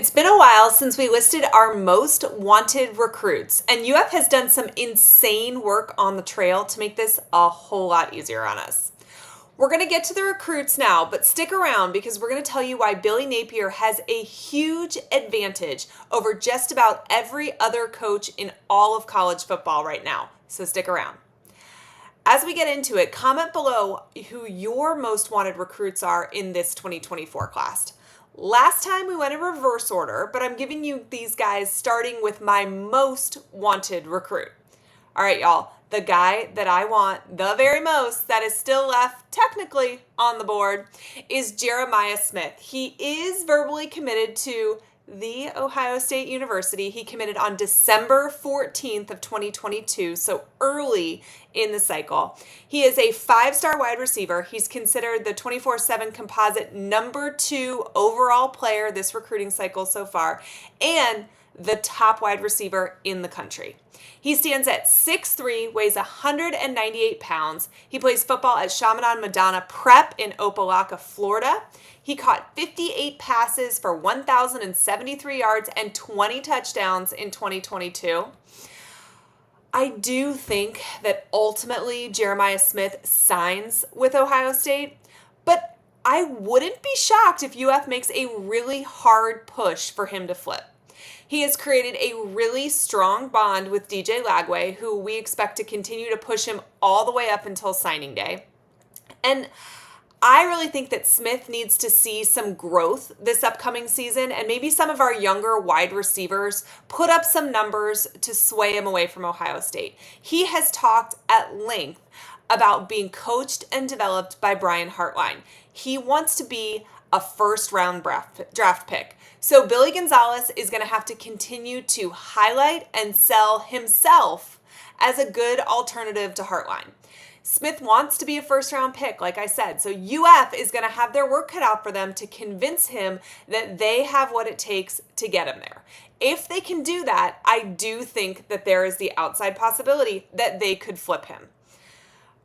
It's been a while since we listed our most wanted recruits, and UF has done some insane work on the trail to make this a whole lot easier on us. We're going to get to the recruits now, but stick around because we're going to tell you why Billy Napier has a huge advantage over just about every other coach in all of college football right now. So stick around. As we get into it, comment below who your most wanted recruits are in this 2024 class. Last time we went in reverse order, but I'm giving you these guys starting with my most wanted recruit. All right, y'all, the guy that I want the very most that is still left technically on the board is Jeremiah Smith. He is verbally committed to the Ohio State University. He committed on December 14th of 2022, so early in the cycle. He is a 5-star wide receiver. He's considered the 24/7 composite number 2 overall player this recruiting cycle so far, and the top wide receiver in the country. He stands at 6'3", weighs 198 pounds. He plays football at Chaminade Madonna Prep in Opelika, Florida. He caught 58 passes for 1,073 yards and 20 touchdowns in 2022. I do think that ultimately Jeremiah Smith signs with Ohio State, but I wouldn't be shocked if UF makes a really hard push for him to flip. He has created a really strong bond with DJ Lagway, who we expect to continue to push him all the way up until signing day. And I really think that Smith needs to see some growth this upcoming season, and maybe some of our younger wide receivers put up some numbers to sway him away from Ohio State. He has talked at length about being coached and developed by Brian Hartline. He wants to be a first-round draft pick. So Billy Gonzalez is going to have to continue to highlight and sell himself as a good alternative to Hartline. Smith wants to be a first-round pick, like I said, so UF is going to have their work cut out for them to convince him that they have what it takes to get him there. If they can do that, I do think that there is the outside possibility that they could flip him.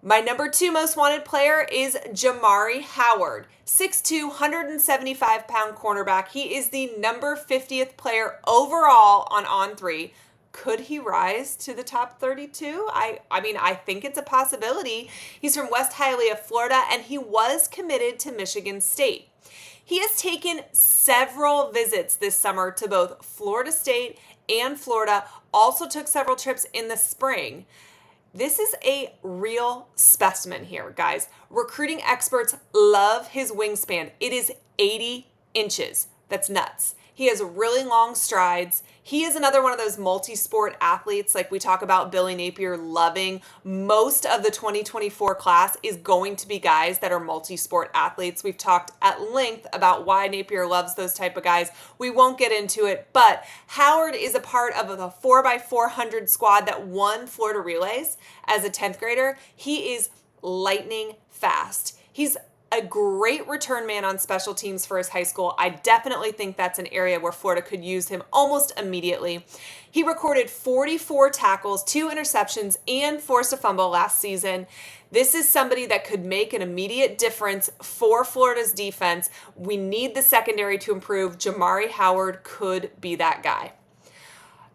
My number 2 most wanted player is Jamari Howard, 6'2", 175-pound cornerback. He is the number 50th player overall on On3. Could he rise to the top 32? I mean, I think it's a possibility. He's from West Hialeah, Florida, and he was committed to Michigan State. He has taken several visits this summer to both Florida State and Florida, also took several trips in the spring. This is a real specimen here, guys. Recruiting experts love his wingspan. It is 80 inches. That's nuts. He has really long strides. He is another one of those multi-sport athletes like we talk about Billy Napier loving. Most of the 2024 class is going to be guys that are multi-sport athletes. We've talked at length about why Napier loves those type of guys. We won't get into it, but Howard is a part of the 4x400 squad that won Florida Relays as a 10th grader. He is lightning fast. He's a great return man on special teams for his high school. I definitely think that's an area where Florida could use him almost immediately. He recorded 44 tackles, 2 interceptions, and forced a fumble last season. This is somebody that could make an immediate difference for Florida's defense. We need the secondary to improve. Jamari Howard could be that guy.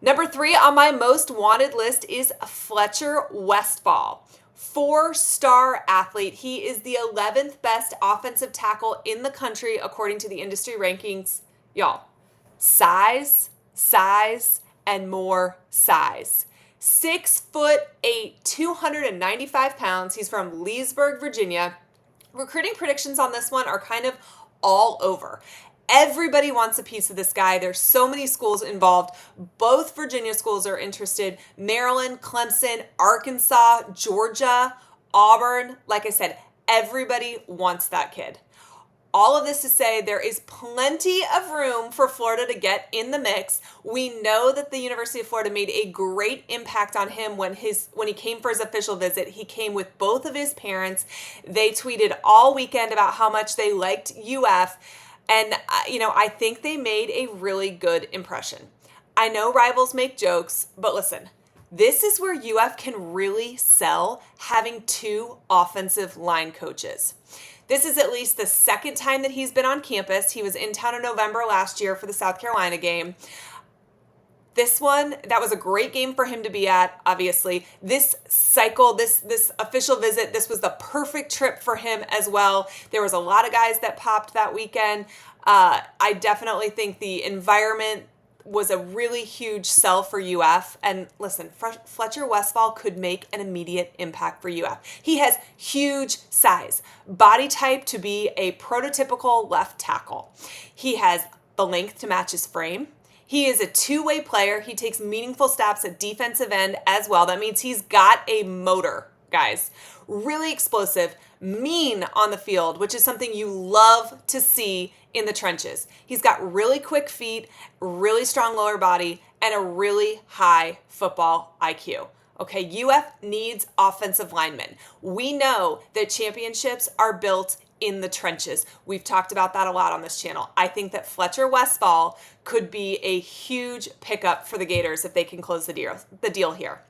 Number 3 on my most wanted list is Fletcher Westfall. 4-star athlete. He is the 11th best offensive tackle in the country according to the industry rankings. Y'all, size, and more size. 6'8", 295 pounds. He's from Leesburg, Virginia. Recruiting predictions on this one are kind of all over. Everybody wants a piece of this guy. There's so many schools involved. Both Virginia schools are interested. Maryland, Clemson, Arkansas, Georgia, Auburn. Like I said, everybody wants that kid. All of this to say there is plenty of room for Florida to get in the mix. We know that the University of Florida made a great impact on him when he came for his official visit. He came with both of his parents. They tweeted all weekend about how much they liked UF. And, I think they made a really good impression. I know rivals make jokes, but listen, this is where UF can really sell having 2 offensive line coaches. This is at least the second time that he's been on campus. He was in town in November last year for the South Carolina game. This one, that was a great game for him to be at, obviously. This cycle, this official visit, this was the perfect trip for him as well. There was a lot of guys that popped that weekend. I definitely think the environment was a really huge sell for UF. And listen, Fletcher Westfall could make an immediate impact for UF. He has huge size, body type to be a prototypical left tackle. He has the length to match his frame. He is a two-way player. He takes meaningful steps at defensive end as well. That means he's got a motor, guys. Really explosive, mean on the field, which is something you love to see in the trenches. He's got really quick feet, really strong lower body, and a really high football IQ. Okay, UF needs offensive linemen. We know that championships are built in the trenches. We've talked about that a lot on this channel. I think that Fletcher Westfall could be a huge pickup for the Gators if they can close the deal here.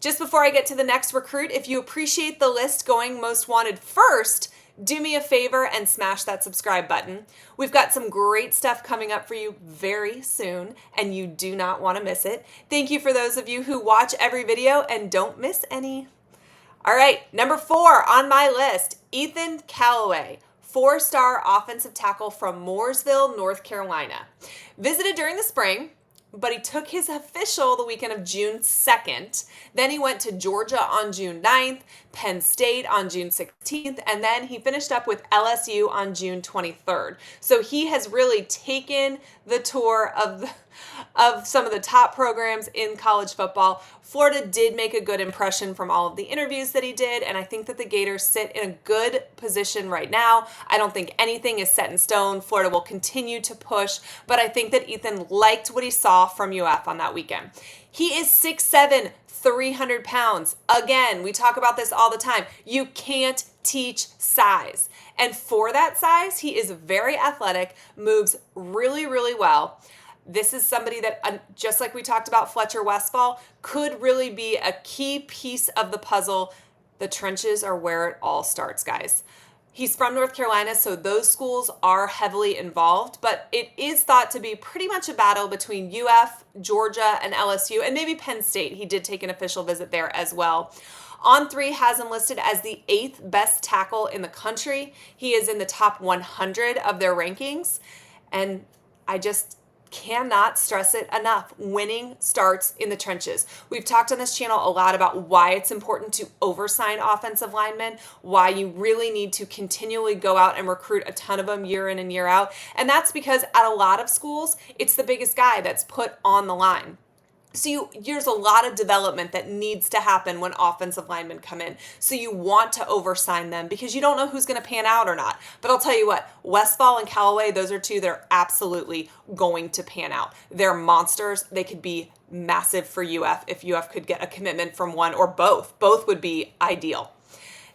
Just before I get to the next recruit, if you appreciate the list going most wanted first, do me a favor and smash that subscribe button. We've got some great stuff coming up for you very soon, and you do not want to miss it. Thank you for those of you who watch every video and don't miss any. All right, number 4 on my list, Ethan Callaway, 4-star offensive tackle from Mooresville, North Carolina. Visited during the spring, but he took his official the weekend of June 2nd. Then he went to Georgia on June 9th, Penn State on June 16th, and then he finished up with LSU on June 23rd. So he has really taken the tour of some of the top programs in college football. Florida did make a good impression from all of the interviews that he did, and I think that the Gators sit in a good position right now. I don't think anything is set in stone. Florida will continue to push, but I think that Ethan liked what he saw from UF on that weekend. He is 6'7", 300 pounds. Again, we talk about this all the time. You can't teach size. And for that size, he is very athletic, moves really, really well. This is somebody that, just like we talked about Fletcher Westfall, could really be a key piece of the puzzle. The trenches are where it all starts, guys. He's from North Carolina, so those schools are heavily involved, but it is thought to be pretty much a battle between UF, Georgia, and LSU, and maybe Penn State. He did take an official visit there as well. On3 has him listed as the 8th best tackle in the country. He is in the top 100 of their rankings, and I just cannot stress it enough. Winning starts in the trenches. We've talked on this channel a lot about why it's important to oversign offensive linemen, why you really need to continually go out and recruit a ton of them year in and year out. And that's because at a lot of schools, it's the biggest guy that's put on the line. So there's a lot of development that needs to happen when offensive linemen come in. So you want to oversign them because you don't know who's going to pan out or not. But I'll tell you what, Westfall and Callaway, those are two that are absolutely going to pan out. They're monsters. They could be massive for UF if UF could get a commitment from one or both. Both would be ideal.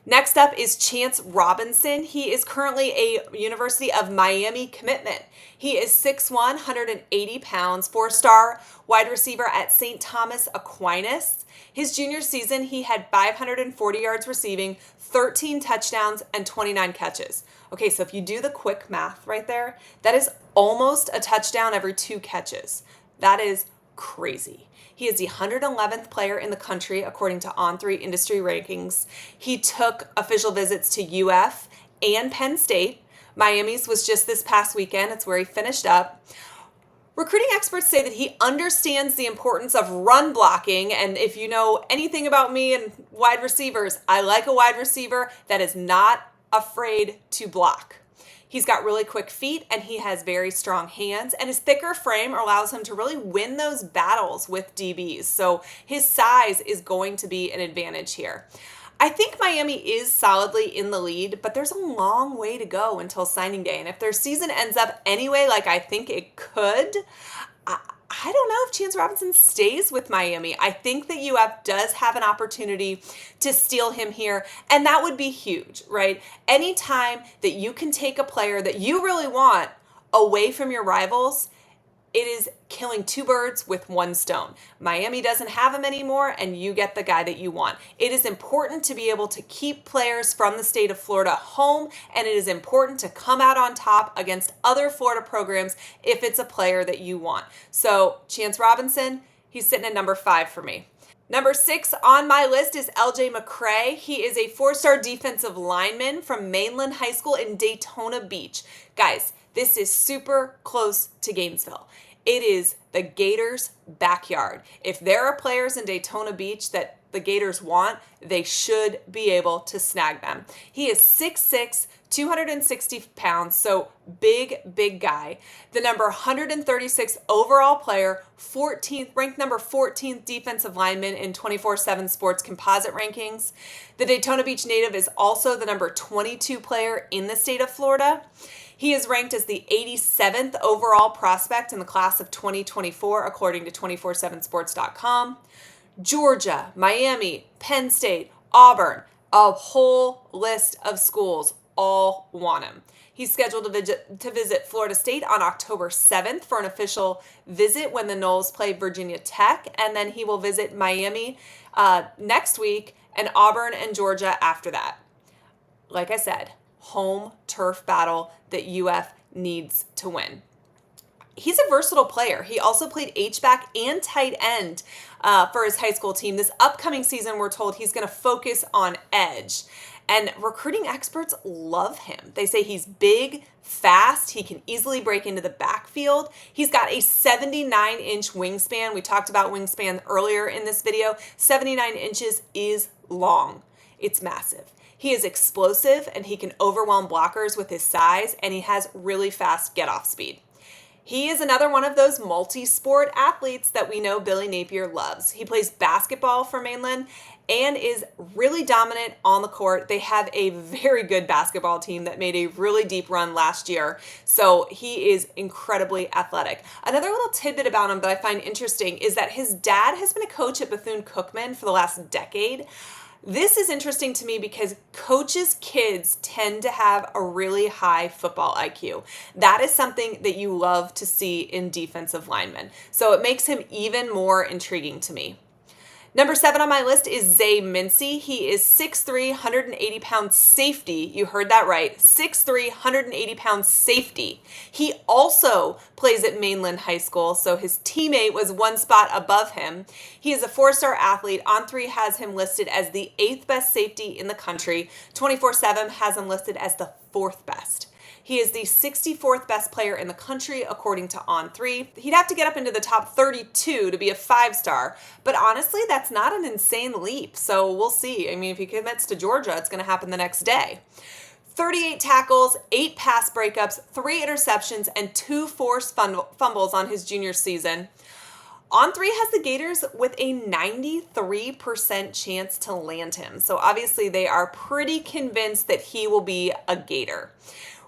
Next up is Chance Robinson. He is currently a University of Miami commitment. He is 6'1", 180 pounds, 4-star wide receiver at St. Thomas Aquinas. His junior season, he had 540 yards receiving, 13 touchdowns, and 29 catches. Okay, so if you do the quick math right there, that is almost a touchdown every 2 catches. That is crazy. He is the 111th player in the country, according to On3 industry rankings. He took official visits to UF and Penn State. Miami's was just this past weekend. It's where he finished up. Recruiting experts say that he understands the importance of run blocking. And if you know anything about me and wide receivers, I like a wide receiver that is not afraid to block. He's got really quick feet and he has very strong hands, and his thicker frame allows him to really win those battles with DBs. So his size is going to be an advantage here. I think Miami is solidly in the lead, but there's a long way to go until signing day. And if their season ends up anyway, like I think it could, I don't know if Chance Robinson stays with Miami. I think that UF does have an opportunity to steal him here, and that would be huge, right? Anytime that you can take a player that you really want away from your rivals, It is killing two birds with one stone. Miami doesn't have him anymore, and you get the guy that you want. It is important to be able to keep players from the state of Florida home, and it is important to come out on top against other Florida programs if it's a player that you want. So Chance Robinson, he's sitting at number 5 for me. Number 6 on my list is LJ McRae. He is a 4-star defensive lineman from Mainland High School in Daytona Beach. Guys, this is super close to Gainesville. It is the Gators' backyard. If there are players in Daytona Beach that the Gators want, they should be able to snag them. He is 6'6", 260 pounds, so big guy. The number 136 overall player, ranked number 14th defensive lineman in 24/7 Sports composite rankings. The Daytona Beach native is also the number 22 player in the state of Florida. He is ranked as the 87th overall prospect in the class of 2024, according to 247sports.com. Georgia, Miami, Penn State, Auburn, a whole list of schools all want him. He's scheduled to visit Florida State on October 7th for an official visit when the Noles play Virginia Tech, and then he will visit Miami next week and Auburn and Georgia after that. Like I said, home turf battle that UF needs to win. He's a versatile player. He also played H-back and tight end for his high school team. This upcoming season, we're told he's going to focus on edge. And recruiting experts love him. They say he's big, fast, he can easily break into the backfield. He's got a 79-inch wingspan. We talked about wingspan earlier in this video. 79 inches is long. It's massive. He is explosive and he can overwhelm blockers with his size, and he has really fast get-off speed. He is another one of those multi-sport athletes that we know Billy Napier loves. He plays basketball for Mainland and is really dominant on the court. They have a very good basketball team that made a really deep run last year, so he is incredibly athletic. Another little tidbit about him that I find interesting is that his dad has been a coach at Bethune-Cookman for the last decade. This is interesting to me because coaches' kids tend to have a really high football IQ. That is something that you love to see in defensive linemen. So it makes him even more intriguing to me. Number 7 on my list is Zay Mincy. He is 6'3", 180-pound safety. You heard that right. 6'3", 180-pound safety. He also plays at Mainland High School, so his teammate was one spot above him. He is a 4-star athlete. On3 has him listed as the 8th best safety in the country. 24/7 has him listed as the 4th best. He is the 64th best player in the country, according to On3. He'd have to get up into the top 32 to be a 5-star, but honestly, that's not an insane leap, so we'll see. I mean, if he commits to Georgia, it's going to happen the next day. 38 tackles, 8 pass breakups, 3 interceptions, and 2 forced fumbles on his junior season. On3 has the Gators with a 93% chance to land him, so obviously they are pretty convinced that he will be a Gator.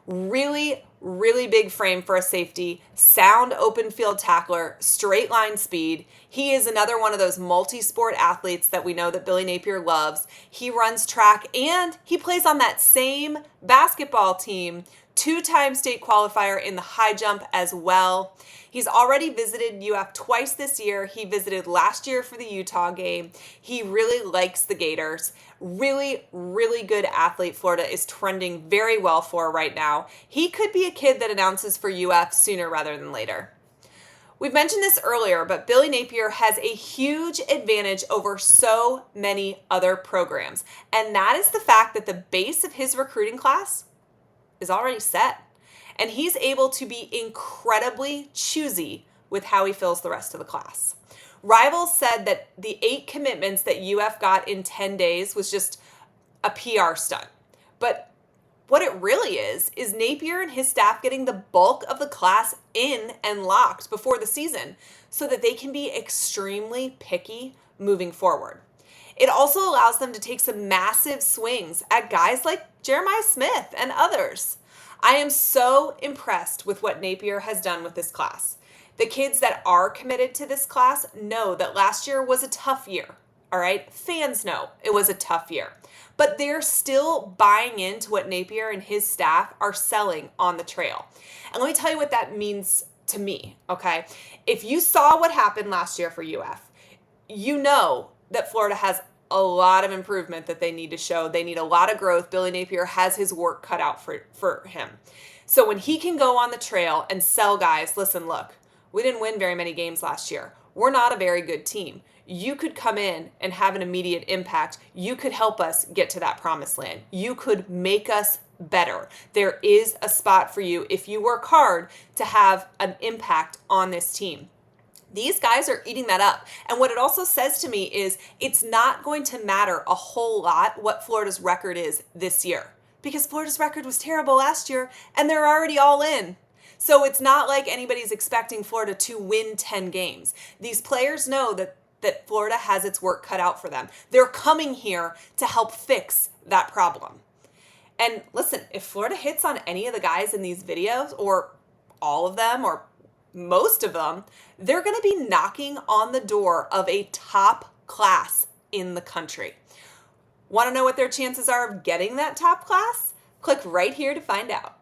Really big frame for a safety, sound open field tackler, straight line speed. He is another one of those multi-sport athletes that we know that Billy Napier loves. He runs track and he plays on that same basketball team, 2-time state qualifier in the high jump as well. He's already visited UF twice this year. He visited last year for the Utah game. He really likes the Gators. Really good athlete Florida is trending very well for right now. He could be a kid that announces for UF sooner rather than later. We've mentioned this earlier, but Billy Napier has a huge advantage over so many other programs, and that is the fact that the base of his recruiting class is already set. And he's able to be incredibly choosy with how he fills the rest of the class. Rivals said that the 8 commitments that UF got in 10 days was just a PR stunt. But what it really is Napier and his staff getting the bulk of the class in and locked before the season so that they can be extremely picky moving forward. It also allows them to take some massive swings at guys like Jeremiah Smith and others. I am so impressed with what Napier has done with this class. The kids that are committed to this class know that last year was a tough year, all right? Fans know it was a tough year, but they're still buying into what Napier and his staff are selling on the trail. And let me tell you what that means to me, okay? If you saw what happened last year for UF, you know that Florida has a lot of improvement that they need to show. They need a lot of growth. Billy Napier has his work cut out for him. So when he can go on the trail and sell guys, listen, look, we didn't win very many games last year. We're not a very good team. You could come in and have an immediate impact. You could help us get to that promised land. You could make us better. There is a spot for you if you work hard to have an impact on this team. These guys are eating that up. And what it also says to me is it's not going to matter a whole lot what Florida's record is this year, because Florida's record was terrible last year and they're already all in. So it's not like anybody's expecting Florida to win 10 games. These players know that Florida has its work cut out for them. They're coming here to help fix that problem. And listen, if Florida hits on any of the guys in these videos, or all of them, or most of them, they're going to be knocking on the door of a top class in the country. Want to know what their chances are of getting that top class? Click right here to find out.